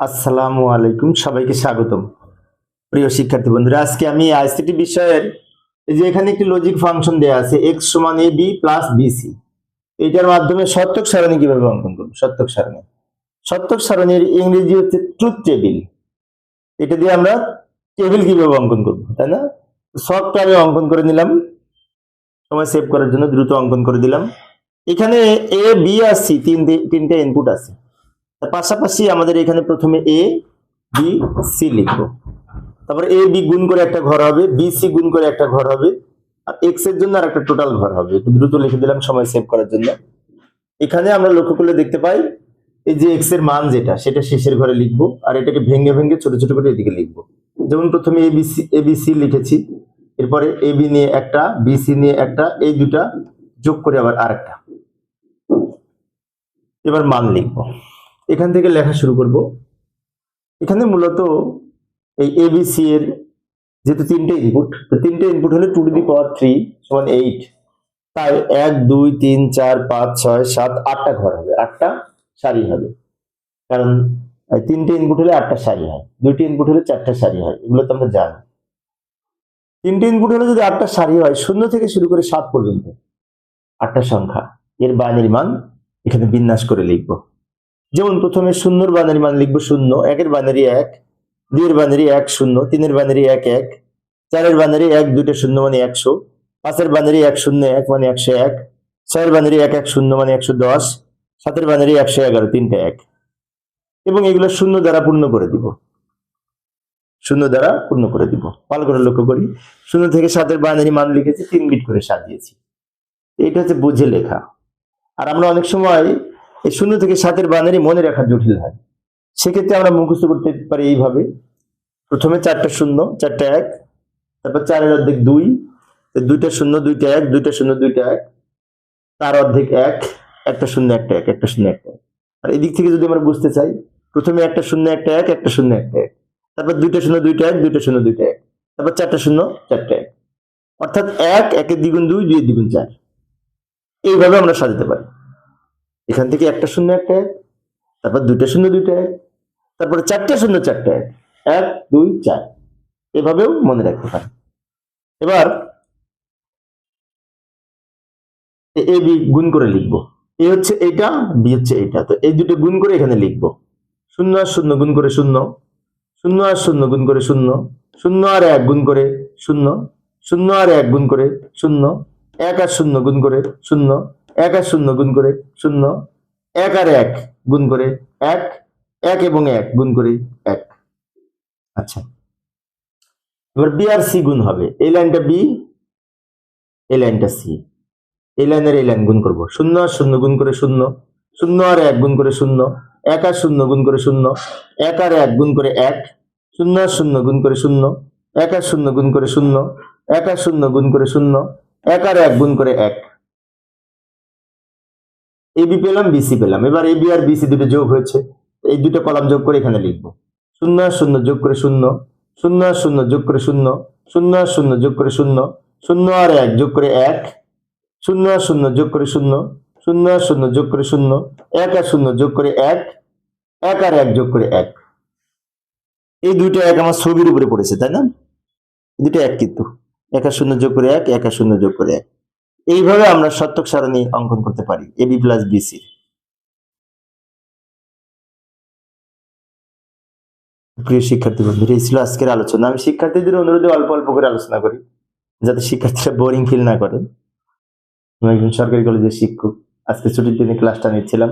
আসসালামু আলাইকুম, সবাইকে স্বাগতম। প্রিয় শিক্ষার্থী বন্ধুরা, আজকে আমি আইসিটি বিষয়ের এই যে এখানে একটি লজিক ফাংশন দেয়া আছে x সমান ab প্লাস bc, এটার মাধ্যমে সত্যক সারণী কিভাবে অঙ্কন করব। সত্যক সারণীর ইংরেজি হচ্ছে ট্রুথ টেবিল। এটা দিয়ে আমরা টেবিল কিভাবে অঙ্কন করব, তাই না? শর্টটা আমি অঙ্কন করে নিলাম, সময় সেভ করার জন্য দ্রুত অঙ্কন করে দিলাম। এখানে a b আর c তিনটে ইনপুট আছে। তার পাশাপাশি আমাদের এখানে প্রথমে a b c লিখবো, তারপর এ বি গুণ করে একটা ঘর হবে, বি সি গুণ করে একটা ঘর হবে, আর এক্স এর জন্য আর একটা টোটাল ঘর হবে। একটু দ্রুত লিখে দিলাম সময় সেভ করার জন্য। এখানে আমরা লক্ষ্য করলে দেখতে পাই এই যে এক্স এর মান যেটা, সেটা শেষের ঘরে লিখবো, আর এটাকে ভেঙে ভেঙে ছোট ছোট করে এদিকে লিখবো। যেমন প্রথমে এবিসি লিখেছি, এরপরে এ বি নিয়ে একটা, বি সি নিয়ে একটা, এই দুটা যোগ করে আবার আরেকটা। এবার মান লিখবো, এখান থেকে লেখা শুরু করব। এখানে মূলত এই এবিসি এর যেহেতু তিনটে ইনপুট হলে 2 টু দি পাওয়ার 3 সমান 8, তাই 1 2 3 4 5 6 7 8টা ঘর হবে, 8টা সারি হবে। কারণ তিনটে ইনপুট হলে 8টা সারি হয়, দুইটি ইনপুট হলে 4টা সারি হয়, এগুলো তো আমরা জানি। তিনটে ইনপুট হলে যদি 8টা সারি হয়, 0 থেকে শুরু করে 7 পর্যন্ত 8টা সংখ্যা, এর বাইনারি মান এখানে বিন্যাস করে লিখব। যেমন প্রথমে 0 এর বাইনারি মান লিখবো 0, 1 এর বাইনারি 1, 2 এর বাইনারি 1 0, 3 এর বাইনারি 1 1, 4 এর বাইনারি 1 2 শূন্য মানে 100, 5 এর বাইনারি 1 0 1 মানে 101, 6 এর বাইনারি 1 1 0 মানে 110, 7 এর বাইনারি 111 তিনটে 1, এবং এগুলো শূন্য দ্বারা পূর্ণ করে দিব। ভালো করে লক্ষ্য করি, 0 থেকে 7 এর বাইনারি মান লিখেছি, 3 বিট করে সাজিয়েছি। এটা হচ্ছে বুঝে লেখা। আর আমরা অনেক সময় এই 0 থেকে 7 এর বাইনারি মনে রাখা জটিল হয়, সেক্ষেত্রে আমরা মুখস্থ করতে পারি এইভাবে। প্রথমে 4টা 0 4টা 1, তারপর 4 এর অর্ধেক 2, 2টা 0 2টা 1, 2টা 0 2টা 1, তার অর্ধেক 1, একটা 0 একটা 1, একটা 0 একটা 1। আর এদিক থেকে যদি আমরা বুঝতে চাই, প্রথমে একটা 0 একটা 1, একটা 0 একটা 1, তারপর 2টা 0 2টা 1, 2টা 0 2টা 1, তারপর 4টা 0 4টা 1, অর্থাৎ 1 1 এর দ্বিগুণ 2, 2 এর দ্বিগুণ 4। এইভাবে আমরা সাজাতে পারি। এখান থেকে একটা 0 একটা 1, তারপর 2টা 0 2টা 1, তারপর 4টা 0 4টা 1, 1 2 4, এভাবেও মনে রাখতে পারি। এবার এ বি গুণ করে লিখবো, এ হচ্ছে এইটা, বি হচ্ছে এইটা, তো এই দুটো গুণ করে এখানে লিখবো। 0 আর 0 গুণ করে 0, 0 আর 0 গুণ করে 0, 0 আর 1 গুণ করে 0, 0 আর 1 গুণ করে 0, 1 আর 0 গুণ করে 0, 1 আর 0 গুণ করে 0, 1 আর 1 গুণ করে 1, 1 এবং 1 গুণ করে 1। আচ্ছা, এবার বি আর সি গুণ হবে, এই লাইনটা বি, এই লাইনটা সি, এই লাইনের এই লাইন গুণ করবো। 0 আর 0 গুণ করে 0, 0 আর 1 গুণ করে 0, 1 আর 0 গুণ করে 0, 1 আর 1 গুণ করে 1, 0 আর 0 গুণ করে 0, 1 আর 0 গুণ করে 0, 1 আর 0 গুণ করে 0, 1 আর 1 গুণ করে 1। এবি পেলাম, বিসি পেলাম। এবার এবি আর বিসি দুটো যোগ হয়েছে, এই দুটো কলাম যোগ করে এখানে লিখবো। 0 আর 0 যোগ করে 0, 0 আর 0 যোগ করে 0, 0 আর 0 যোগ করে 0, 0 আর 1 যোগ করে 1, 0 আর 0 যোগ করে 0, 0 আর 0 যোগ করে 0, 1 আর 0 যোগ করে 1, 1 আর 1 যোগ করে 1। এই দুইটা 1 আমার ছবির উপরে পড়েছে, তাই না? দুটো 1 কিন্তু 1 আর 0 যোগ করে 1, 1 আর 0 যোগ করে 1। এইভাবে আমরা সত্যক সারণী অঙ্কন করতে পারি এবি প্লাস বিসি। প্রিয় শিক্ষার্থী বন্ধুরা, এই ছিল আজকের আলোচনা। আমি শিক্ষার্থীদের অনুরোধে অল্প অল্প করে আলোচনা করি, যাতে শিক্ষার্থীরা বোরিং ফিল না করে। আমি একজন সরকারি কলেজের শিক্ষক, আজকে ছুটির দিনে ক্লাসটা নিচ্ছিলাম।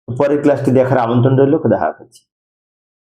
পরের ক্লাসটি দেখার আমন্ত্রণ রইল। খোদা হাফেজ।